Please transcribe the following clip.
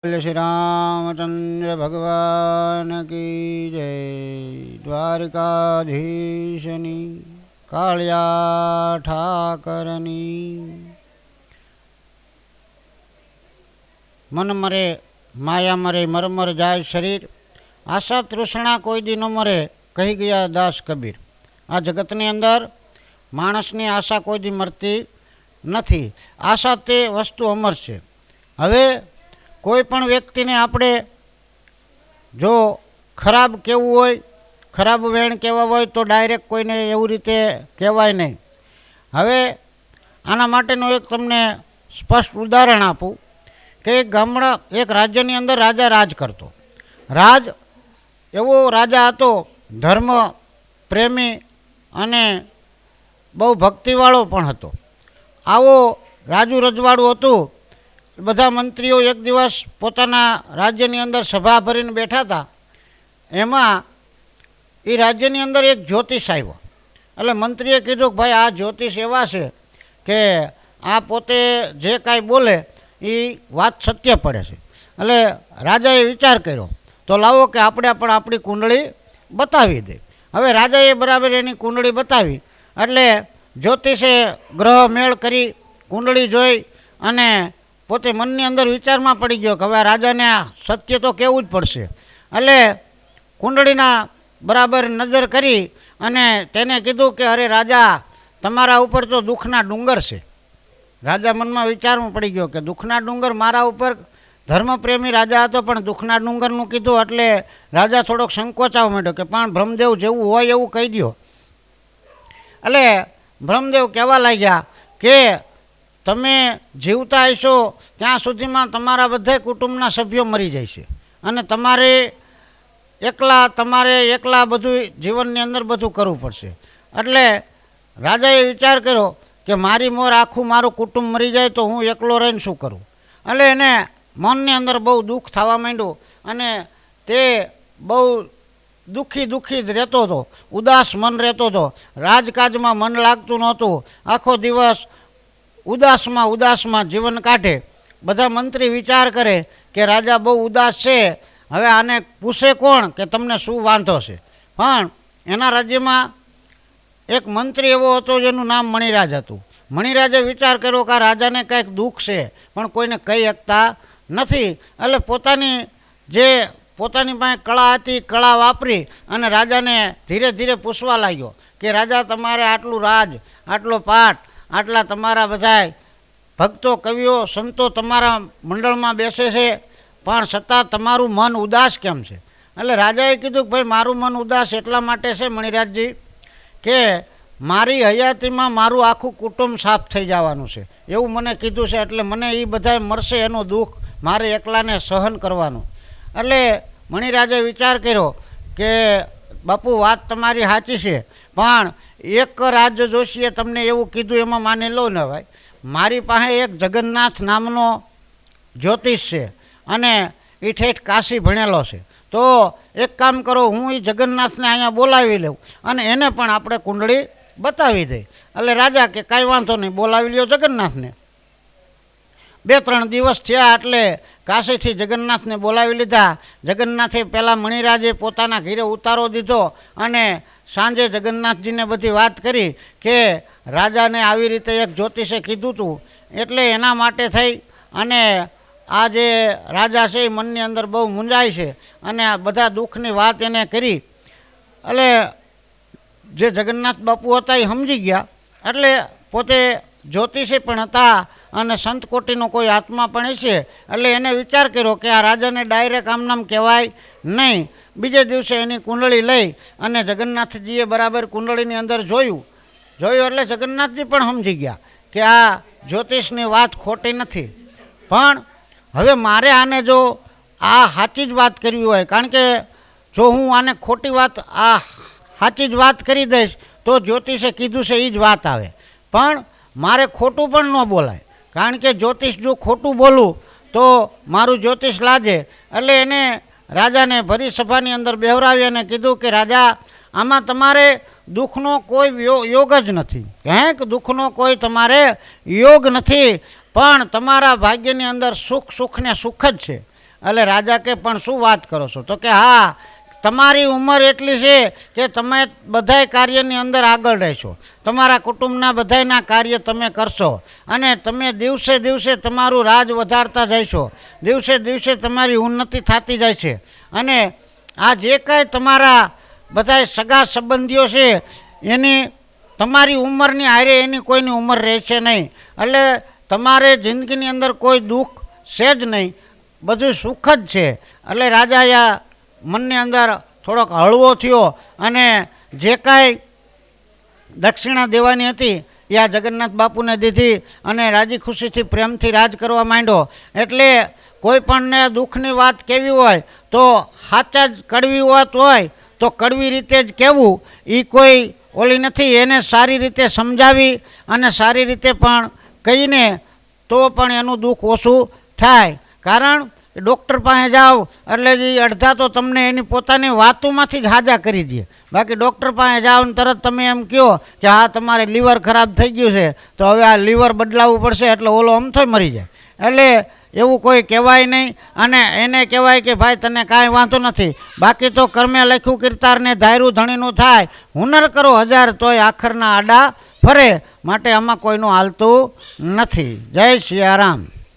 श्री रामचंद्र भगवान की जय। द्वारिकाधीशनी कालिया ठाकरनी। मन मरे माया मरे मर मर जाए शरीर, आशा तृष्णा कोई दी न मरे, कही गया दास कबीर। आ जगतनी अंदर माणसनी आशा कोई दी मरती नहीं। आशा ते वस्तु अमर है। हवे कोईपण व्यक्ति ने आपणे जो खराब कहवुं होय, खराब वेण कहेवा होय तो डायरेक्ट कोईने एवी रीते कहेवाय नहीं। हवे आना माटेनुं एक तमने स्पष्ट उदाहरण आपूं के एक राज्यनी अंदर राजा राज करतो। राज एवो राजा हतो, धर्म प्रेमी अने बहु भक्तिवाळो पण हतो। आवो राजू रजवाड़ुं हतुं। बधा मंत्रीओ एक दिवस पोताना राज्यनी अंदर सभा भरीने बैठा था। एमां ए राज्यनी अंदर एक ज्योतिष आव्यो। एटले मंत्रीए कीधुं कि भाई आ ज्योतिष एवा छे के आ पोते जे कांई बोले ए वात सत्य पड़े छे। एटले राजाए विचार कर्यो तो लावो के आपणे पण आपणी कुंडળી बतावी दे। हवे राजाए बराबर एनी कुंडળી बतावी एटले ज्योतिषे ग्रह मेळ करी कुंडળી जोई अने पोते मननी अंदर विचार में पड़ी गयो कि हवे राजा ने सत्य तो कहवुं ज पड़शे। एटले कुंडळीना बराबर नजर करी अने तेने कीधुं कि अरे राजा तमारा उपर तो दुखना डूंगर छे। राजा मन में विचार में पड़ी गयो कि दुखना डूंगर मारा उपर। धर्मप्रेमी राजा हतो पण दुखना डूंगरनुं कीधुं एटले राजा थोड़ोक संकोचावा मांड्यो कि पण ब्रह्मदेव जेवुं होय एवुं कही द्यो। एटले ब्रह्मदेव कहेवा लाग्या के तमे जीवता हशो त्यां सुधीमां तमारा बधाय कुटुंबना सभ्यो मरी जशे अने तमारे एकला बधुं जीवननी अंदर बधुं करवुं पड़शे। एटले राजाए विचार कर्यो कि मारी मोर आखुं मारुं कुटुंब मरी जाए तो हूँ एकलो रहीने शुं करूं। एटले एने मननी अंदर बहु दुख थवा मांड्युं अने ते बहु दुखी ज रहेतो हतो, उदास मन रहेतो हतो। राजकाजमां मन लागतुं नहोतुं। आखो दिवस उदास में जीवन काढे। बधा मंत्री विचार करे कि राजा बहु उदास है, हवे आने पूछे कोण कि तमने शुं वांधो छे। पण एना राज्य में एक मंत्री एवो हतो जेनुं नाम मणिराज हतुं। मणिराजे विचार कर्यो कि राजा ने कंईक दुख छे पण कोईने कही शकता नथी। एटले पोतानी पासे कला हती, कला वापरी अने राजा ने धीरे धीरे पूछवा लाग्यो कि राजा तमारे आटलुं राज, आटलो पाट, आटला तमारा बधाय भक्तो कविओ संतो तमारा मंडल में बेसे छे पण छतां तमारुं मन उदास केम छे। एटले राजाए कीधुं कि भाई मारुं मन उदास एटला माटे छे मणिराजजी के मारी हयाती में मारुं आखुं कुटुंब साफ थई जवानुं छे एवुं मने कीधुं छे। एटले मने ई बधाय मरशे एनो दुख मारे एकलाने सहन करवानुं। एटले मणिराजे विचार कर्यो के बापू वात तमारी साची छे पण एक राज जोशीए तमने एवुं कीधुं एमां मानी लो ने भाई। मारी पासे एक जगन्नाथ नामनो ज्योतिष छे अने ई ठेठ काशी भणेलो छे। तो एक काम करो, हूँ ई जगन्नाथने अहींया बोलावी लऊं अने एने पण आपणे कुंडળી बतावी दे। एटले राजा के कांई वांधो नहीं, बोलावी ल्यो जगन्नाथने। 2-3 दिवस थया एटले काशीथी जगन्नाथने बोलावी लीधा। जगन्नाथे पहेला मणिराजे पोताना घरे उतारो दीधो अने सांजे जगन्नाथजी ने बधी बात करी कि राजा ने आवी रीते एक ज्योतिषे कीधुं तुं एटले एना माटे थई अने आ जे राजा छे मननी अंदर बहु मूंझाय छे अने आ बधा दुखनी वात एने करी। एटले जे जगन्नाथ बापू हता ए समजी गया। एटले पोते ज्योतिषी पण हता अने संत कोटीनो कोई आत्मा पण हशे। एटले एने विचार कर्यो कि आ राजाने डायरेक्ट आम नाम कहेवाय नहीं। बीजे दिवसे एनी कुंडળી लई अने जगन्नाथजीए बराबर कुंडળીની अंदर जोयुं एटले जगन्नाथजी पण समजी गया कि आ ज्योतिषनी वात खोटी नथी। पण हवे मारे आने जो आ साची ज वात करवी होय, कारण के जो हूँ आने खोटी वात आ साची ज वात करी दईश तो ज्योतिषे कीधुं छे ई ज वात आवे। पण मारे खोटुं पण न बोलाय, कारण के ज्योतिष जो खोटुं बोलूं तो मारुं ज्योतिष लाजे। एटले एने राजा ने भरी सभानी अंदर बेहरावी अने कीधुं कि राजा आमां तमारे दुखनो कोई योग ज नथी, कंईक दुखनो कोई तमारे योग नथी, पण तमारा भाग्यनी अंदर सुख सुख ने सुख ज छे। એટલે રાજા કે પણ શું વાત કરો છો? તો કે હા, તમારી ઉંમર એટલી છે કે તમે બધાય કાર્યની અંદર આગળ રહેશો, તમારા કુટુંબના બધાયના કાર્ય તમે કરશો અને તમે દિવસે દિવસે તમારું રાજ વધારતા જઈશો, દિવસે દિવસે તમારી ઉન્નતિ થતી જાય છે અને આ જે કાંઈ તમારા બધાય સગા સંબંધીઓ છે એની તમારી ઉંમરની હારે એની કોઈની ઉંમર રહેશે નહીં. એટલે તમારે જિંદગીની અંદર કોઈ દુઃખ છે જ નહીં, બધું સુખ જ છે. એટલે રાજા મનની અંદર થોડોક હળવો થયો અને જે કાંઈ દક્ષિણા દેવાની હતી એ આ જગન્નાથ બાપુને દીધી અને રાજી ખુશીથી પ્રેમથી રાજ કરવા માંડ્યો. એટલે કોઈ પણને દુઃખની વાત કેવી હોય તો સાચા જ કડવી વાત હોય તો કડવી રીતે જ કહેવું, એ કોઈ ઓલી નથી. એને સારી રીતે સમજાવી અને સારી રીતે પણ કહીને તો પણ એનું દુઃખ ઓછું થાય. કારણ ડૉક્ટર પાસે જાઓ એટલે જે અડધા તો તમને એની પોતાની વાતોમાંથી જ હાજા કરી દે. બાકી ડૉક્ટર પાસે જાઓ ને તરત તમે એમ કહો કે હા તમારે લીવર ખરાબ થઈ ગયું છે તો હવે આ લીવર બદલાવવું પડશે એટલે ઓલો અમથોય મરી જાય. એટલે એવું કોઈ કહેવાય નહીં અને એને કહેવાય કે ભાઈ તને કાંઈ વાંધો નથી, બાકી તો કર્મે લખ્યું કીર્તારને ધાર્યું ધણીનું થાય, હુનર કરો હજાર તોય આખરના આડા ફરે, માટે આમાં કોઈનું હાલતું નથી. જય સિયારામ.